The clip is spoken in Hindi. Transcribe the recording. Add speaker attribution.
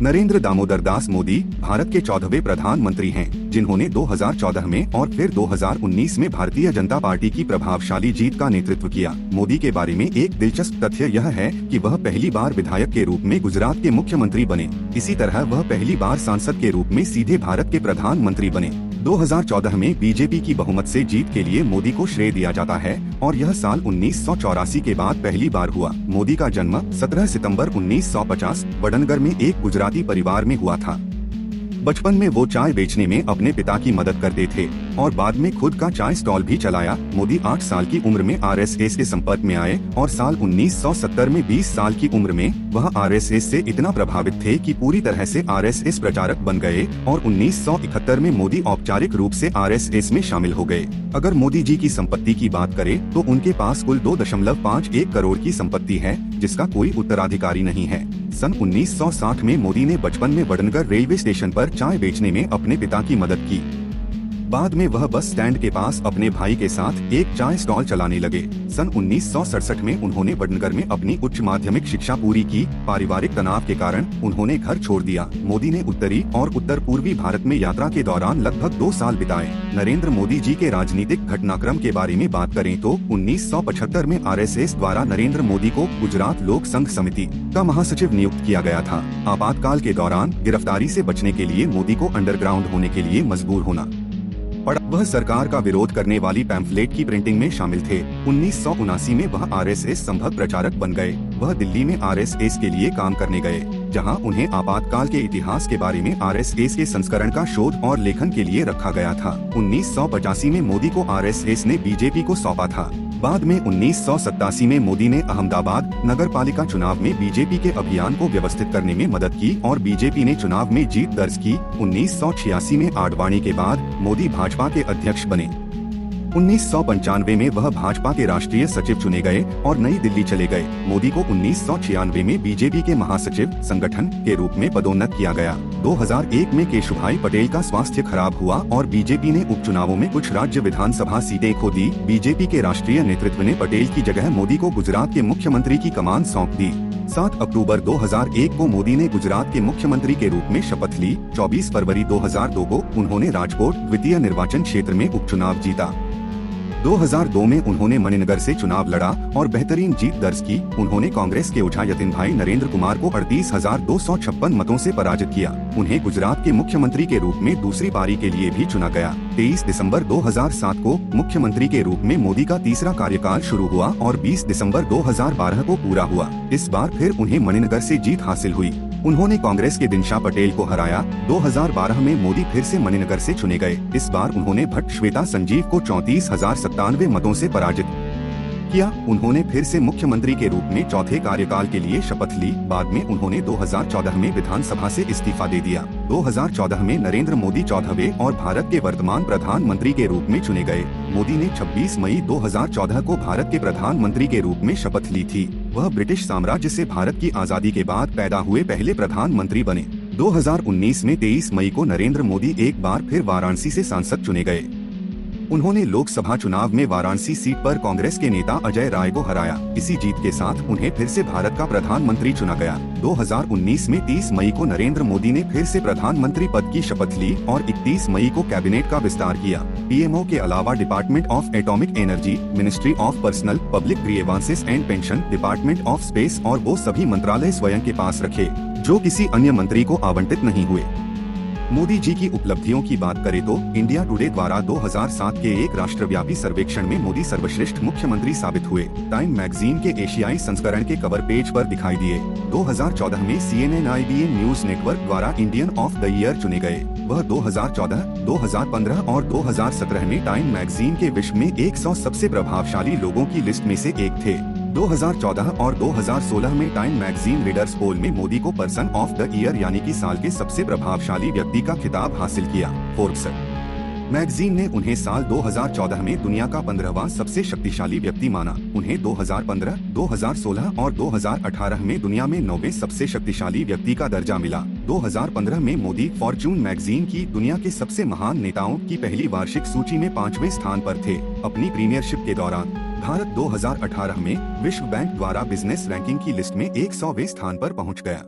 Speaker 1: नरेंद्र दामोदर दास मोदी भारत के 14वें प्रधानमंत्री हैं, जिन्होंने 2014 में और फिर 2019 में भारतीय जनता पार्टी की प्रभावशाली जीत का नेतृत्व किया। मोदी के बारे में एक दिलचस्प तथ्य यह है कि वह पहली बार विधायक के रूप में गुजरात के मुख्यमंत्री बने। इसी तरह वह पहली बार सांसद के रूप में सीधे भारत के प्रधानमंत्री बने। 2014 में बीजेपी की बहुमत से जीत के लिए मोदी को श्रेय दिया जाता है और यह साल 1984 के बाद पहली बार हुआ। मोदी का जन्म 17 सितंबर 1950 वडनगर में एक गुजराती परिवार में हुआ था। बचपन में वो चाय बेचने में अपने पिता की मदद करते थे और बाद में खुद का चाय स्टॉल भी चलाया। मोदी 8 साल की उम्र में आरएसएस के संपर्क में आए और साल 1970 में 20 साल की उम्र में वह आरएसएस से इतना प्रभावित थे कि पूरी तरह से आरएसएस प्रचारक बन गए और 1971 में मोदी औपचारिक रूप से आरएसएस में शामिल हो गए। अगर मोदी जी की संपत्ति की बात करें तो उनके पास कुल 2.51 करोड़ की संपत्ति है, जिसका कोई उत्तराधिकारी नहीं है। सन 1960 में मोदी ने बचपन में वडनगर रेलवे स्टेशन पर चाय बेचने में अपने पिता की मदद की। बाद में वह बस स्टैंड के पास अपने भाई के साथ एक चाय स्टॉल चलाने लगे। सन 1967 में उन्होंने वडनगर में अपनी उच्च माध्यमिक शिक्षा पूरी की। पारिवारिक तनाव के कारण उन्होंने घर छोड़ दिया। मोदी ने उत्तरी और उत्तर पूर्वी भारत में यात्रा के दौरान लगभग 2 साल बिताए। नरेंद्र मोदी जी के राजनीतिक घटनाक्रम के बारे में बात करें तो 1975 में आरएसएस द्वारा नरेंद्र मोदी को गुजरात लोक संघ समिति का महासचिव नियुक्त किया गया था। आपातकाल के दौरान गिरफ्तारी से बचने के लिए मोदी को अंडरग्राउंड होने के लिए मजबूर होना पड़ा। वह सरकार का विरोध करने वाली पैम्फलेट की प्रिंटिंग में शामिल थे। 1979 में वह आरएसएस संभव प्रचारक बन गए। वह दिल्ली में आरएसएस के लिए काम करने गए, जहां उन्हें आपातकाल के इतिहास के बारे में आरएसएस के संस्करण का शोध और लेखन के लिए रखा गया था। 1985 में मोदी को आरएसएस ने बीजेपी को सौंपा था। बाद में 1987 में मोदी ने अहमदाबाद नगरपालिका चुनाव में बीजेपी के अभियान को व्यवस्थित करने में मदद की और बीजेपी ने चुनाव में जीत दर्ज की। 1986 में आडवाणी के बाद मोदी भाजपा के अध्यक्ष बने। 1995 में वह भाजपा के राष्ट्रीय सचिव चुने गए और नई दिल्ली चले गए। मोदी को 1996 में बीजेपी के महासचिव संगठन के रूप में पदोन्नत किया गया। 2001 में केशुभाई पटेल का स्वास्थ्य खराब हुआ और बीजेपी ने उपचुनावों में कुछ राज्य विधानसभा सीटें खो दी। बीजेपी के राष्ट्रीय नेतृत्व ने पटेल की जगह मोदी को गुजरात के मुख्यमंत्री की कमान सौंप दी। 7 अक्टूबर 2001 को मोदी ने गुजरात के मुख्यमंत्री के रूप में शपथ ली। 24 फरवरी 2002 को उन्होंने राजकोट द्वितीय निर्वाचन क्षेत्र में उपचुनाव जीता। 2002 में उन्होंने मणिनगर से चुनाव लड़ा और बेहतरीन जीत दर्ज की। उन्होंने कांग्रेस के ओझा यतिन भाई नरेंद्र कुमार को 38,256 मतों से पराजित किया। उन्हें गुजरात के मुख्यमंत्री के रूप में दूसरी बारी के लिए भी चुना गया। 23 दिसंबर 2007 को मुख्यमंत्री के रूप में मोदी का तीसरा कार्यकाल शुरू हुआ और 20 दिसंबर 2012 को पूरा हुआ। इस बार फिर उन्हें मणिनगर से जीत हासिल हुई। उन्होंने कांग्रेस के दिनशा पटेल को हराया। 2012 में मोदी फिर से मणिनगर से चुने गए। इस बार उन्होंने भट्ट श्वेता संजीव को 34,097 मतों से पराजित किया। उन्होंने फिर से मुख्यमंत्री के रूप में चौथे कार्यकाल के लिए शपथ ली। बाद में उन्होंने 2014 में विधानसभा से इस्तीफा दे दिया। 2014 में नरेंद्र मोदी 14वें और भारत के वर्तमान प्रधानमंत्री के रूप में चुने गए। मोदी ने 26 मई 2014 को भारत के प्रधानमंत्री के रूप में शपथ ली थी। वह ब्रिटिश साम्राज्य से भारत की आजादी के बाद पैदा हुए पहले प्रधानमंत्री बने। 2019 में 23 मई को नरेंद्र मोदी एक बार फिर वाराणसी से सांसद चुने गए। उन्होंने लोकसभा चुनाव में वाराणसी सीट पर कांग्रेस के नेता अजय राय को हराया। इसी जीत के साथ उन्हें फिर से भारत का प्रधानमंत्री चुना गया। 2019 में 30 मई को नरेंद्र मोदी ने फिर से प्रधानमंत्री पद की शपथ ली और 31 मई को कैबिनेट का विस्तार किया। पीएमओ के अलावा department of atomic energy, ministry of personnel public grievances and pension, department of space और वो सभी मंत्रालय स्वयं के पास रखे जो किसी अन्य मंत्री को आवंटित नहीं हुए। मोदी जी की उपलब्धियों की बात करें तो इंडिया टुडे द्वारा 2007 के एक राष्ट्रव्यापी सर्वेक्षण में मोदी सर्वश्रेष्ठ मुख्यमंत्री साबित हुए। टाइम मैगजीन के एशियाई संस्करण के कवर पेज पर दिखाई दिए। 2014 में CNN IBN न्यूज नेटवर्क द्वारा इंडियन ऑफ द ईयर चुने गए। वह 2014, 2015 और 2017 में टाइम मैगजीन के विश्व में 100 सबसे प्रभावशाली लोगों की लिस्ट में से एक थे। 2014 और 2016 में टाइम मैगजीन रीडर्स पोल में मोदी को पर्सन ऑफ द ईयर यानी कि साल के सबसे प्रभावशाली व्यक्ति का खिताब हासिल किया। फोर्ब्स मैगजीन ने उन्हें साल 2014 में दुनिया का 15वां सबसे शक्तिशाली व्यक्ति माना। उन्हें 2015, 2016 और 2018 में दुनिया में 9वें सबसे शक्तिशाली व्यक्ति का दर्जा मिला। 2015 में मोदी फॉर्च्यून मैगजीन की दुनिया के सबसे महान नेताओं की पहली वार्षिक सूची में 5वें स्थान पर थे। अपनी प्रीमियरशिप के दौरान भारत 2018 में विश्व बैंक द्वारा बिजनेस रैंकिंग की लिस्ट में 100वें स्थान पर पहुंच गया।